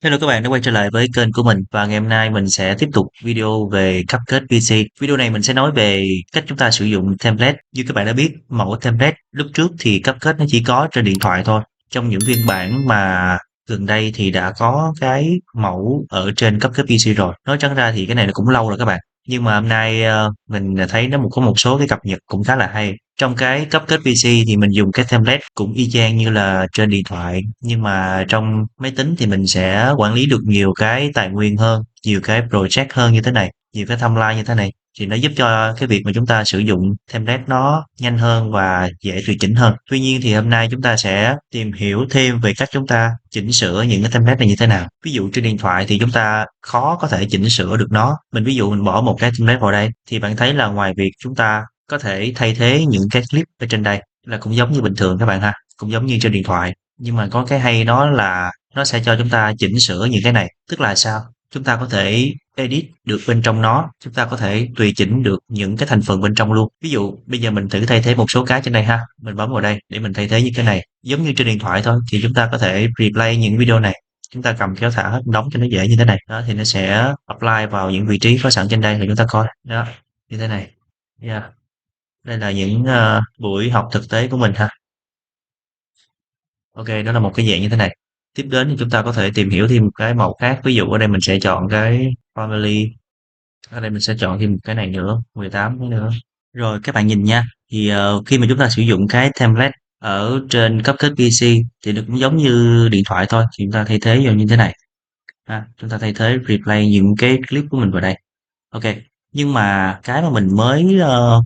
Hello các bạn đã quay trở lại với kênh của mình và ngày hôm nay mình sẽ tiếp tục video về Cupcake PC. Video này mình sẽ nói về cách chúng ta sử dụng template. Như các bạn đã biết, mẫu template lúc trước thì Cupcake nó chỉ có trên điện thoại thôi. Trong những phiên bản mà gần đây thì đã có cái mẫu ở trên Cupcake PC rồi. Nói chẳng ra thì cái này là cũng lâu rồi các bạn. Nhưng mà hôm nay mình thấy nó có một số cái cập nhật cũng khá là hay. Trong cái Cupcake PC thì mình dùng cái template cũng y chang như là trên điện thoại, nhưng mà trong máy tính thì mình sẽ quản lý được nhiều cái tài nguyên hơn, nhiều cái project hơn như thế này, nhiều cái timeline như thế này, thì nó giúp cho cái việc mà chúng ta sử dụng template nó nhanh hơn và dễ tùy chỉnh hơn. Tuy nhiên thì hôm nay chúng ta sẽ tìm hiểu thêm về cách chúng ta chỉnh sửa những cái template này như thế nào. Ví dụ trên điện thoại thì chúng ta khó có thể chỉnh sửa được nó. Ví dụ mình bỏ một cái template vào đây thì bạn thấy là ngoài việc chúng ta có thể thay thế những cái clip ở trên đây là cũng giống như bình thường các bạn ha, cũng giống như trên điện thoại, nhưng mà có cái hay đó là nó sẽ cho chúng ta chỉnh sửa những cái này. Tức là sao? Chúng ta có thể edit được bên trong nó, chúng ta có thể tùy chỉnh được những cái thành phần bên trong luôn. Ví dụ bây giờ mình thử thay thế một số cái trên đây ha, mình bấm vào đây để mình thay thế những cái này giống như trên điện thoại thôi, thì chúng ta có thể replay những video này, chúng ta cầm kéo thả hết đóng cho nó dễ như thế này đó, thì nó sẽ apply vào những vị trí có sẵn trên đây để chúng ta coi đó, như thế này. Yeah. Đây là những buổi học thực tế của mình ha. Ok, đó là một cái dạng như thế này. Tiếp đến thì chúng ta có thể tìm hiểu thêm một cái màu khác. Ví dụ ở đây mình sẽ chọn cái family. Ở đây mình sẽ chọn thêm một cái này nữa, 18 cái nữa. Rồi các bạn nhìn nha. Thì khi mà chúng ta sử dụng cái template ở trên Cupcake PC thì nó cũng giống như điện thoại thôi. Thì chúng ta thay thế vào như thế này. Ha, chúng ta thay thế replay những cái clip của mình vào đây. Ok, nhưng mà cái mà mình mới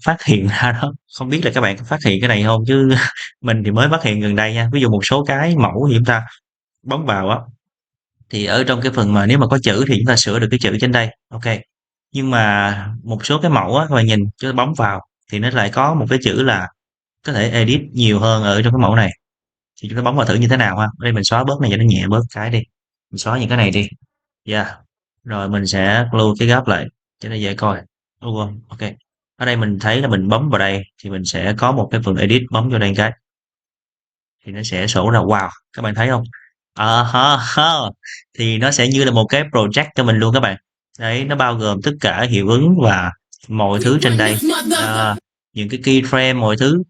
phát hiện ra đó, không biết là các bạn có phát hiện cái này không chứ mình thì mới phát hiện gần đây nha. Ví dụ một số cái mẫu thì chúng ta bấm vào á, thì ở trong cái phần mà nếu mà có chữ thì chúng ta sửa được cái chữ trên đây. Ok, nhưng mà một số cái mẫu á, các bạn nhìn chứ bấm vào thì nó lại có một cái chữ là có thể edit nhiều hơn ở trong cái mẫu này. Thì chúng ta bấm vào thử như thế nào ha. Đây mình xóa bớt này cho nó nhẹ bớt cái đi, mình xóa những cái này đi. Yeah, rồi mình sẽ lưu cái gap lại cho nó dễ coi. Đúng không? Ok, ở đây mình thấy là mình bấm vào đây thì mình sẽ có một cái phần edit, bấm vô đây cái thì nó sẽ sổ ra wow, các bạn thấy không? Ha ha, thì nó sẽ như là một cái project cho mình luôn các bạn. Đấy, nó bao gồm tất cả hiệu ứng và mọi thứ trên đây. À, những cái keyframe mọi thứ,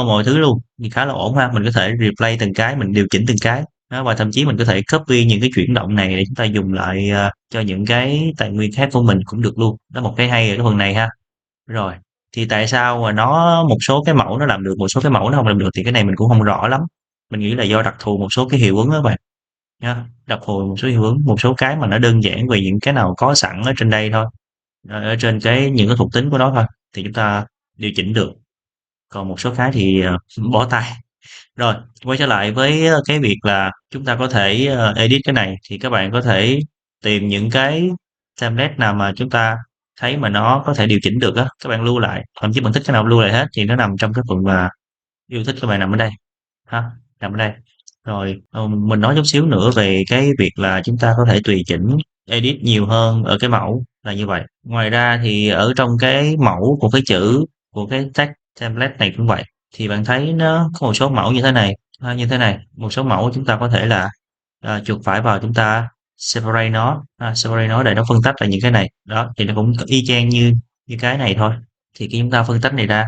mọi thứ luôn, thì khá là ổn ha. Mình có thể replay từng cái, mình điều chỉnh từng cái đó, và thậm chí mình có thể copy những cái chuyển động này để chúng ta dùng lại cho những cái tài nguyên khác của mình cũng được luôn. Đó, một cái hay ở cái phần này ha. Rồi, thì tại sao mà một số cái mẫu nó làm được, một số cái mẫu nó không làm được thì cái này mình cũng không rõ lắm. Mình nghĩ là do đặc thù một số cái hiệu ứng đó bạn nha, đặc thù một số hiệu ứng, một số cái mà nó đơn giản về những cái nào có sẵn ở trên đây thôi, ở trên những cái thuộc tính của nó thôi thì chúng ta điều chỉnh được. Còn một số cái thì bó tay. Rồi, quay trở lại với cái việc là chúng ta có thể edit cái này, thì các bạn có thể tìm những cái template nào mà chúng ta thấy mà nó có thể điều chỉnh được á, các bạn lưu lại, thậm chí bạn thích cái nào lưu lại hết, thì nó nằm trong cái phần mà yêu thích, các bạn nằm ở đây ha, nằm ở đây. Rồi mình nói chút xíu nữa về cái việc là chúng ta có thể tùy chỉnh edit nhiều hơn ở cái mẫu là như vậy. Ngoài ra thì ở trong cái mẫu của cái chữ của cái tag template này cũng vậy, thì bạn thấy nó có một số mẫu như thế này ha, như thế này. Một số mẫu chúng ta có thể là chuột phải vào, chúng ta separate nó separate nó để nó phân tách là những cái này đó, thì nó cũng y chang như như cái này thôi. Thì khi chúng ta phân tách này ra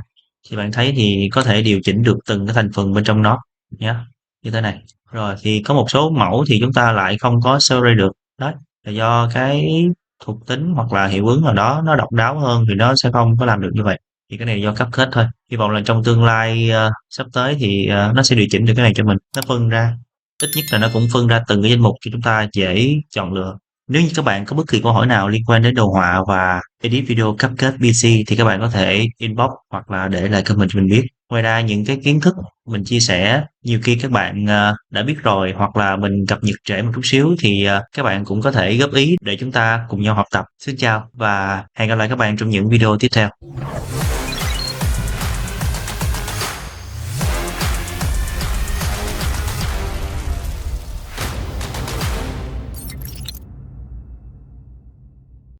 thì bạn thấy thì có thể điều chỉnh được từng cái thành phần bên trong nó nhé, như thế này. Rồi thì có một số mẫu thì chúng ta lại không có separate được, đó là do cái thuộc tính hoặc là hiệu ứng nào đó nó độc đáo hơn thì nó sẽ không có làm được như vậy. Thì cái này do cupcake thôi, hy vọng là trong tương lai sắp tới thì nó sẽ điều chỉnh được cái này cho mình, nó phân ra, ít nhất là nó cũng phân ra từng cái danh mục cho chúng ta dễ chọn lựa. Nếu như các bạn có bất kỳ câu hỏi nào liên quan đến đồ họa và edit video CapCut PC thì các bạn có thể inbox hoặc là để lại comment cho mình biết. Ngoài ra những cái kiến thức mình chia sẻ nhiều khi các bạn đã biết rồi, hoặc là mình cập nhật trễ một chút xíu thì các bạn cũng có thể góp ý để chúng ta cùng nhau học tập. Xin chào và hẹn gặp lại các bạn trong những video tiếp theo.